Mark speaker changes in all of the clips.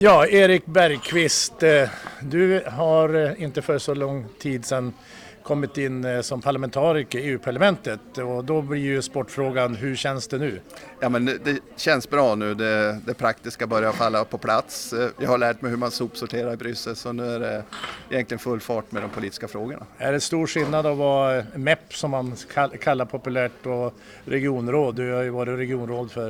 Speaker 1: Ja, Erik Bergqvist, du har inte för så lång tid sedan kommit in som parlamentariker i EU-parlamentet och då blir ju sportfrågan, hur känns det nu?
Speaker 2: Ja, men det känns bra nu, det praktiska börjar falla på plats. Jag har lärt mig hur man sopsorterar i Bryssel, så nu är det egentligen full fart med de politiska frågorna.
Speaker 1: Är det stor skillnad att vara MEP som man kallar populärt och regionråd? Du har ju varit regionråd för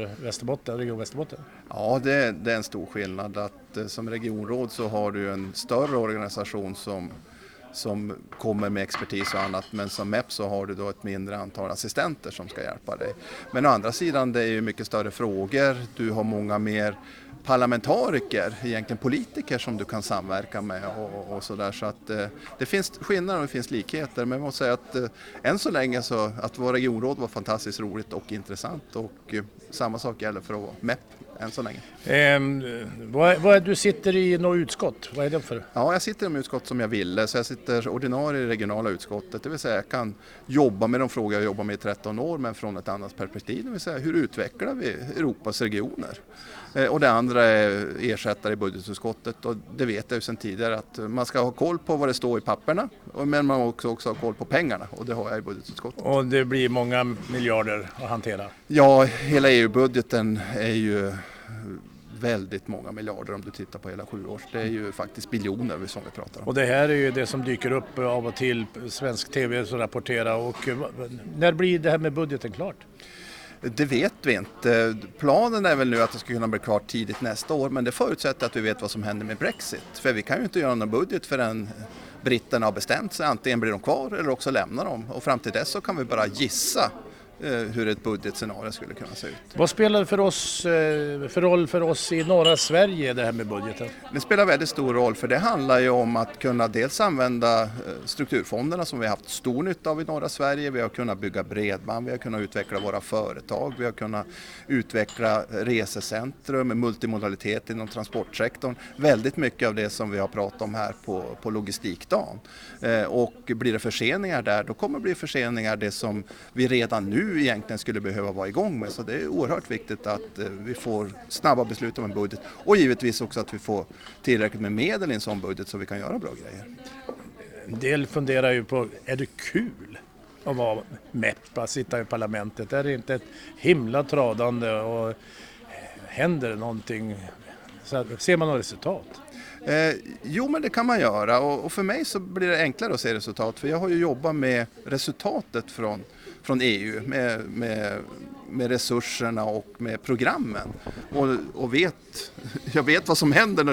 Speaker 1: Region Västerbotten.
Speaker 2: Ja, det är en stor skillnad att som regionråd så har du en större organisation som kommer med expertis och annat, men som MEP så har du då ett mindre antal assistenter som ska hjälpa dig. Men å andra sidan, det är ju mycket större frågor, du har många mer parlamentariker, egentligen politiker som du kan samverka med och sådär, så att det finns skillnader och det finns likheter, men jag måste säga att än så länge så att vara regionråd var fantastiskt roligt och intressant, och samma sak gäller för att vara MEP. Än så länge.
Speaker 1: Du sitter i något utskott? Vad är det för?
Speaker 2: Ja, jag sitter i de utskott som jag ville, så jag sitter ordinarie i regionala utskottet, det vill säga jag kan jobba med de frågor jag jobbar med i 13 år, men från ett annat perspektiv, det vill säga hur utvecklar vi Europas regioner? Och det andra är ersättare i budgetutskottet, och det vet jag ju sedan tidigare att man ska ha koll på vad det står i papperna, men man också ha koll på pengarna, och det har jag i budgetutskottet.
Speaker 1: Och det blir många miljarder att hantera?
Speaker 2: Ja, hela EU-budgeten är ju väldigt många miljarder om du tittar på hela 7 år. Det är ju faktiskt biljoner som vi pratar om.
Speaker 1: Och det här är ju det som dyker upp av och till, svensk tv som rapporterar. Och när blir det här med budgeten klart?
Speaker 2: Det vet vi inte. Planen är väl nu att det ska kunna bli klart tidigt nästa år, men det förutsätter att vi vet vad som händer med Brexit. För vi kan ju inte göra någon budget förrän britterna har bestämt sig. Antingen blir de kvar eller också lämnar de. Och fram till dess så kan vi bara gissa hur ett budgetscenario skulle kunna se ut.
Speaker 1: Vad spelar det för roll för oss i norra Sverige, det här med budgeten?
Speaker 2: Det spelar väldigt stor roll, för det handlar ju om att kunna dels använda strukturfonderna som vi har haft stor nytta av i norra Sverige. Vi har kunnat bygga bredband, vi har kunnat utveckla våra företag, vi har kunnat utveckla resecentrum med multimodalitet inom transportsektorn. Väldigt mycket av det som vi har pratat om här på logistikdagen. Och blir det förseningar där, då kommer det bli förseningar det som vi redan nu egentligen skulle behöva vara igång med. Så det är oerhört viktigt att vi får snabba beslut om en budget, och givetvis också att vi får tillräckligt med medel i en sån budget så vi kan göra bra grejer.
Speaker 1: En del funderar ju på, är det kul att vara MEP, att sitta i parlamentet? Är det inte ett himla tradande och händer det någonting? Så ser man något resultat?
Speaker 2: Jo, men det kan man göra, och för mig så blir det enklare att se resultat, för jag har ju jobbat med resultatet från EU med resurserna och med programmen, och jag vet vad som händer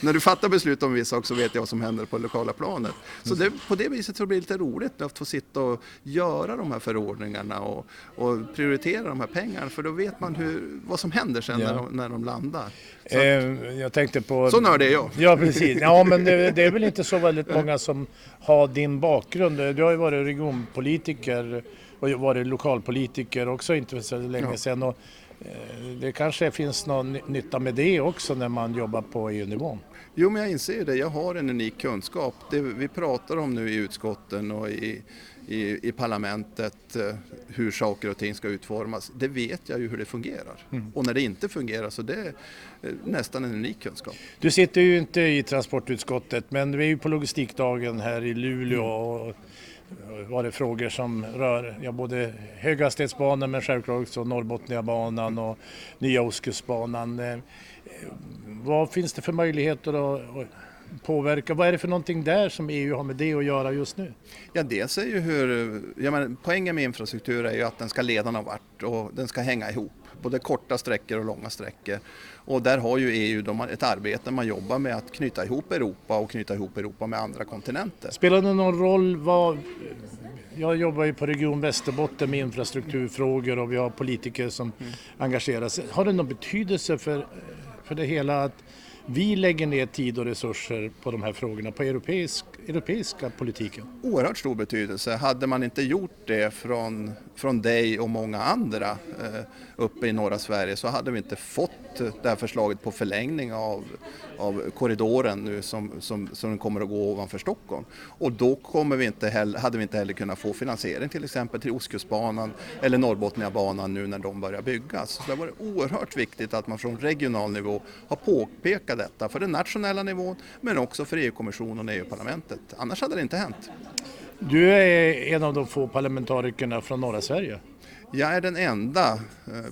Speaker 2: när du fattar beslut om vissa saker, så vet jag vad som händer på det lokala planet. Så på det viset så blir det lite roligt att få sitta och göra de här förordningarna och prioritera de här pengarna, för då vet man vad som händer sen när de landar.
Speaker 1: Jag tänkte på...
Speaker 2: Så nörd är jag.
Speaker 1: Ja, precis. Ja, men det är väl inte så väldigt många som har din bakgrund. Du har ju varit regionpolitiker och varit lokalpolitiker också inte så länge sedan. Och det kanske finns någon nytta med det också när man jobbar på EU-nivån.
Speaker 2: Jo, men jag inser det. Jag har en unik kunskap. Det vi pratar om nu i utskotten och i parlamentet, hur saker och ting ska utformas, det vet jag ju hur det fungerar. Och när det inte fungerar så det är nästan en unik kunskap.
Speaker 1: Du sitter ju inte i transportutskottet, men vi är ju på logistikdagen här i Luleå och var det frågor som rör både höghastighetsbanan, men självklart också Norrbotniabanan och nya Ostkustbanan. Vad finns det för möjligheter att påverka? Vad är det för någonting där som EU har med det att göra just nu?
Speaker 2: Ja, dels är ju poängen med infrastruktur är ju att den ska leda någon vart och den ska hänga ihop. Både korta sträckor och långa sträckor. Och där har ju EU ett arbete man jobbar med att knyta ihop Europa och knyta ihop Europa med andra kontinenter. Spelar
Speaker 1: det någon roll jag jobbar ju på Region Västerbotten med infrastrukturfrågor och vi har politiker som engagerar sig. Har det någon betydelse för det hela att vi lägger ner tid och resurser på de här frågorna, på europeiska politiken? Oerhört
Speaker 2: stor betydelse. Hade man inte gjort det från dig och många andra uppe i norra Sverige, så hade vi inte fått det här förslaget på förlängning av korridoren nu som den kommer att gå ovanför Stockholm. Och då hade vi inte heller kunnat få finansiering till exempel till Ostkustbanan eller Norrbotniabanan nu när de börjar byggas. Så det var oerhört viktigt att man från regional nivå har påpekat påverka detta för den nationella nivån men också för EU-kommissionen och EU-parlamentet. Annars hade det inte hänt.
Speaker 1: Du är en av de få parlamentarikerna från norra Sverige.
Speaker 2: Jag är den enda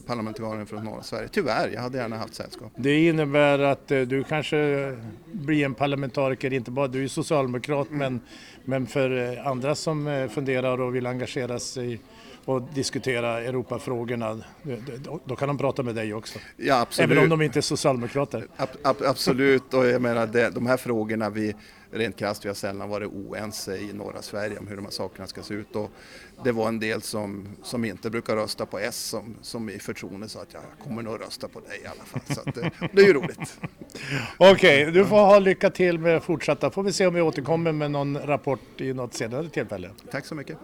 Speaker 2: parlamentarikern från norra Sverige. Tyvärr, jag hade gärna haft sällskap.
Speaker 1: Det innebär att du kanske blir en parlamentariker, inte bara du är socialdemokrat men för andra som funderar och vill engagera sig och diskutera Europafrågorna, då kan de prata med dig också.
Speaker 2: Ja, absolut.
Speaker 1: Även om de inte är socialdemokrater.
Speaker 2: Absolut, och jag menar de här frågorna rent krasst, vi har sällan varit oense i norra Sverige om hur de här sakerna ska se ut. Och det var en del som inte brukar rösta på S som i förtroende sa att jag kommer nog rösta på dig i alla fall. Så att, det är ju roligt.
Speaker 1: Okej, du får ha lycka till med fortsatta. Får vi se om vi återkommer med någon rapport i något senare tillfälle.
Speaker 2: Tack så mycket.